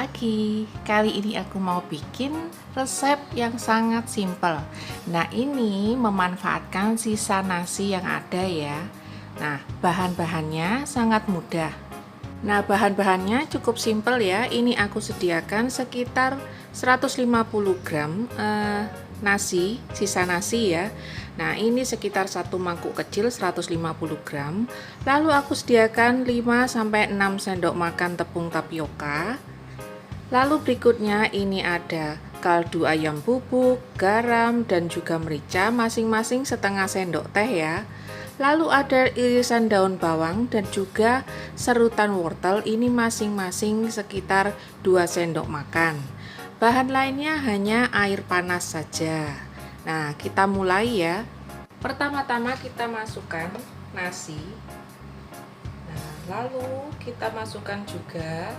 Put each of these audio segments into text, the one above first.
lagi. Kali ini aku mau bikin resep yang sangat simpel. Nah, ini memanfaatkan sisa nasi yang ada ya. Nah, bahan-bahannya sangat mudah. Nah, bahan-bahannya cukup simpel ya. Ini aku sediakan sekitar 150 gram nasi, sisa nasi ya. Nah, ini sekitar satu mangkuk kecil 150 gram. Lalu aku sediakan 5-6 sendok makan tepung tapioka. Lalu berikutnya ini ada kaldu ayam bubuk, garam, dan juga merica masing-masing setengah sendok teh ya. Lalu ada irisan daun bawang dan juga serutan wortel, ini masing-masing sekitar 2 sendok makan. Bahan lainnya hanya air panas saja. Nah, kita mulai ya. Pertama-tama kita masukkan nasi. Nah, lalu kita masukkan juga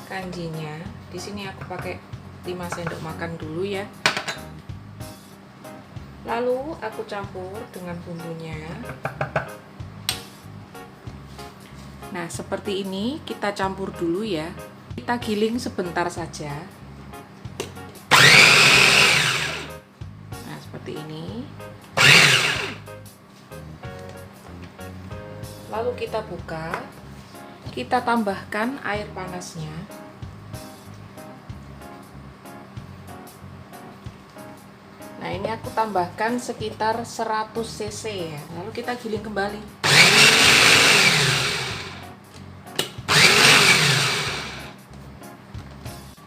kanjinya. Di sini aku pakai 5 sendok makan dulu ya. Lalu aku campur dengan bumbunya. Nah, seperti ini kita campur dulu ya. Kita giling sebentar saja. Nah, seperti ini. Lalu kita buka. Kita tambahkan air panasnya. Nah, ini aku tambahkan sekitar 100 cc ya. Lalu kita giling kembali.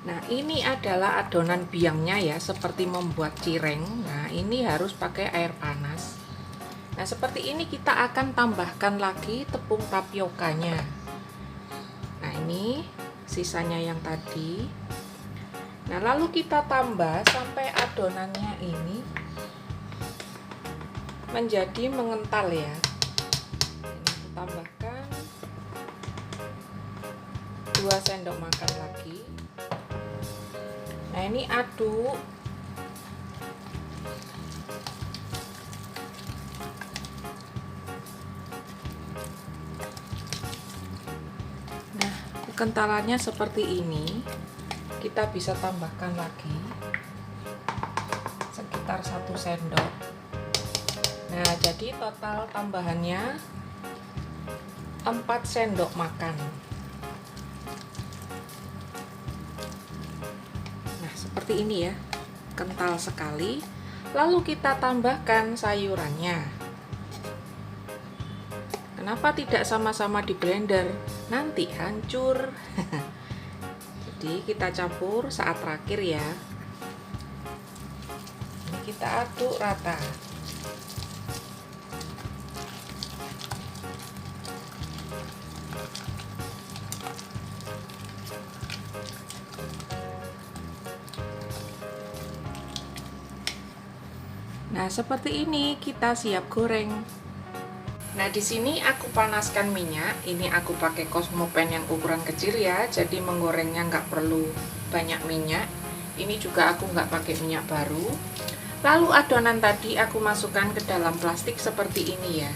Nah, ini adalah adonan biangnya ya, seperti membuat cireng. Nah, ini harus pakai air panas. Nah, seperti ini kita akan tambahkan lagi tepung tapiokanya. Nah, ini sisanya yang tadi. Nah, lalu kita tambah sampai adonannya ini menjadi mengental ya. Ini aku tambahkan 2 sendok makan lagi. Nah, ini aduk. Nah, kekentalannya seperti ini. Kita bisa tambahkan lagi sekitar 1 sendok. Nah, jadi total tambahannya 4 sendok makan. Nah, seperti ini ya, kental sekali. Lalu kita tambahkan sayurannya. Kenapa tidak sama-sama di blender? Nanti hancur. Jadi kita campur saat terakhir ya. Ini kita aduk rata. Nah, seperti ini kita siap goreng. Nah, di sini aku panaskan minyak. Ini aku pakai Cosmopan yang ukuran kecil ya. Jadi menggorengnya nggak perlu banyak minyak. Ini juga aku nggak pakai minyak baru. Lalu adonan tadi aku masukkan ke dalam plastik seperti ini ya.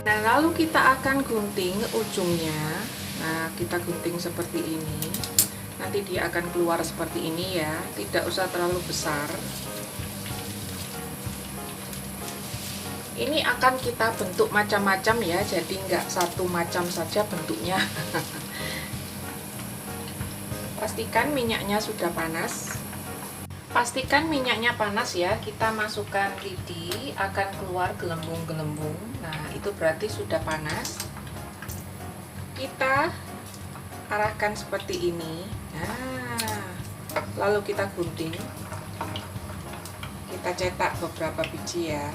Nah, lalu kita akan gunting ujungnya. Nah, kita gunting seperti ini. Nanti dia akan keluar seperti ini ya. Tidak usah terlalu besar. Ini akan kita bentuk macam-macam ya, jadi nggak satu macam saja bentuknya. Pastikan minyaknya sudah panas. Pastikan minyaknya panas ya, kita masukkan lidi, akan keluar gelembung-gelembung. Nah, itu berarti sudah panas. Kita arahkan seperti ini. Nah, lalu kita gunting. Kita cetak beberapa biji ya.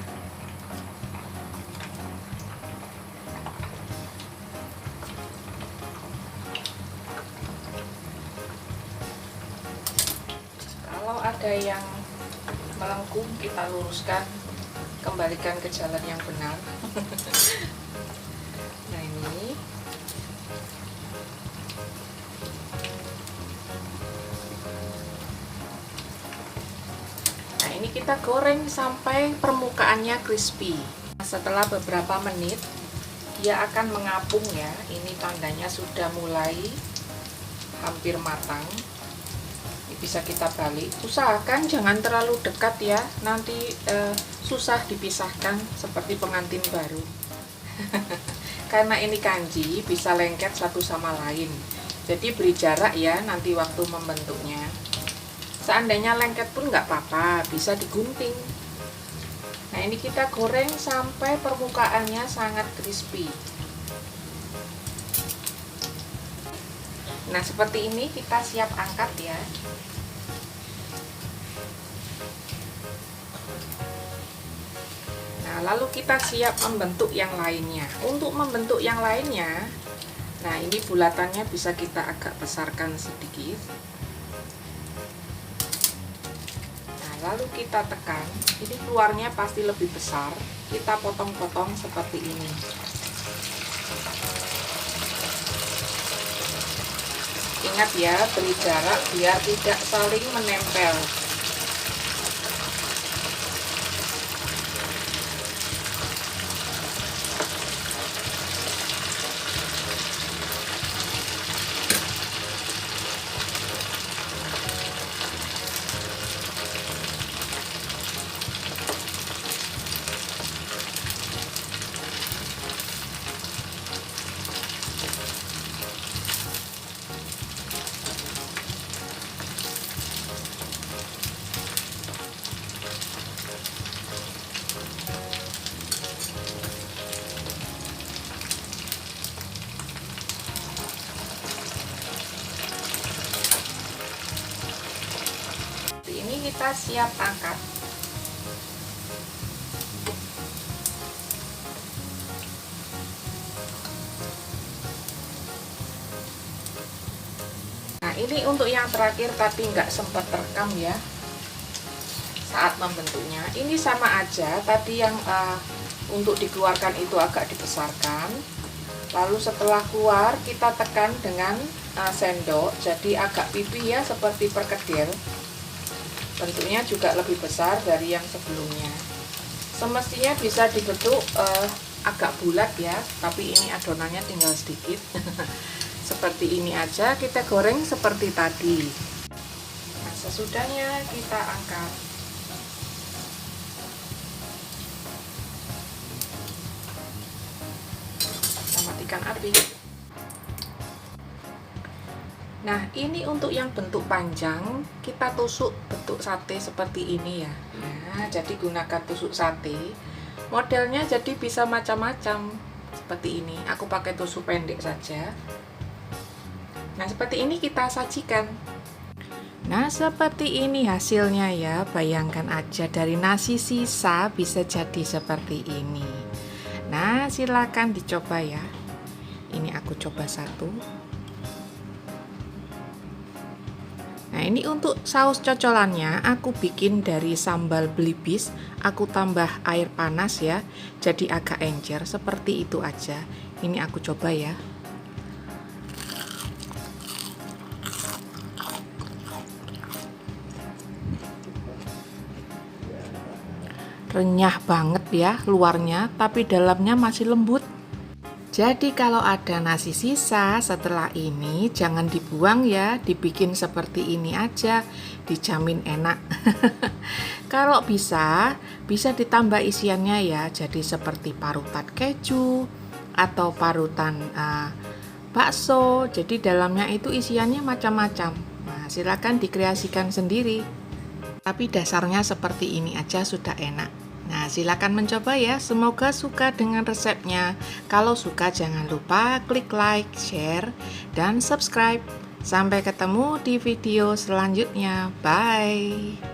Kalau ada yang melengkung, kita luruskan, kembalikan ke jalan yang benar. Nah, ini kita goreng sampai permukaannya crispy. Setelah beberapa menit dia akan mengapung ya. Ini tandanya sudah mulai hampir matang. Ini bisa kita balik. Usahakan jangan terlalu dekat ya, nanti susah dipisahkan seperti pengantin baru. Karena ini kanji bisa lengket satu sama lain. Jadi beri jarak ya nanti waktu membentuknya. Seandainya lengket pun nggak apa-apa, bisa digunting. Nah ini kita goreng sampai permukaannya sangat crispy. Nah seperti ini kita siap angkat ya. Nah lalu kita siap membentuk yang lainnya. Untuk membentuk yang lainnya, nah ini bulatannya bisa kita agak besarkan sedikit. Lalu kita tekan, ini keluarnya pasti lebih besar. Kita potong-potong seperti ini. Ingat ya, beri jarak biar tidak saling menempel. Ini kita siap angkat. Nah ini untuk yang terakhir tapi nggak sempat terekam ya saat membentuknya. Ini sama aja tadi yang untuk dikeluarkan itu agak dibesarkan. Lalu setelah keluar kita tekan dengan sendok, jadi agak pipih ya seperti perkedel. Bentuknya juga lebih besar dari yang sebelumnya. Semestinya bisa dibentuk agak bulat ya, tapi ini adonannya tinggal sedikit. Seperti ini aja, kita goreng seperti tadi. Nah, sesudahnya kita angkat. Kita matikan api. Nah ini untuk yang bentuk panjang, kita tusuk bentuk sate seperti ini ya. Nah, jadi gunakan tusuk sate. Modelnya jadi bisa macam-macam seperti ini. Aku pakai tusuk pendek saja. Nah seperti ini kita sajikan. Nah seperti ini hasilnya ya. Bayangkan aja dari nasi sisa bisa jadi seperti ini. Nah silakan dicoba ya. Ini aku coba satu. Nah ini untuk saus cocolannya aku bikin dari sambal belibis, aku tambah air panas ya, jadi agak encer seperti itu aja. Ini aku coba ya. Renyah banget ya luarnya, tapi dalamnya masih lembut. Jadi kalau ada nasi sisa setelah ini jangan dibuang ya, dibikin seperti ini aja, dijamin enak. Kalau bisa ditambah isiannya ya, jadi seperti parutan keju atau parutan bakso. Jadi dalamnya itu isiannya macam-macam. Nah, silakan dikreasikan sendiri. Tapi dasarnya seperti ini aja sudah enak. Nah, silakan mencoba ya. Semoga suka dengan resepnya. Kalau suka jangan lupa klik like, share, dan subscribe. Sampai ketemu di video selanjutnya. Bye.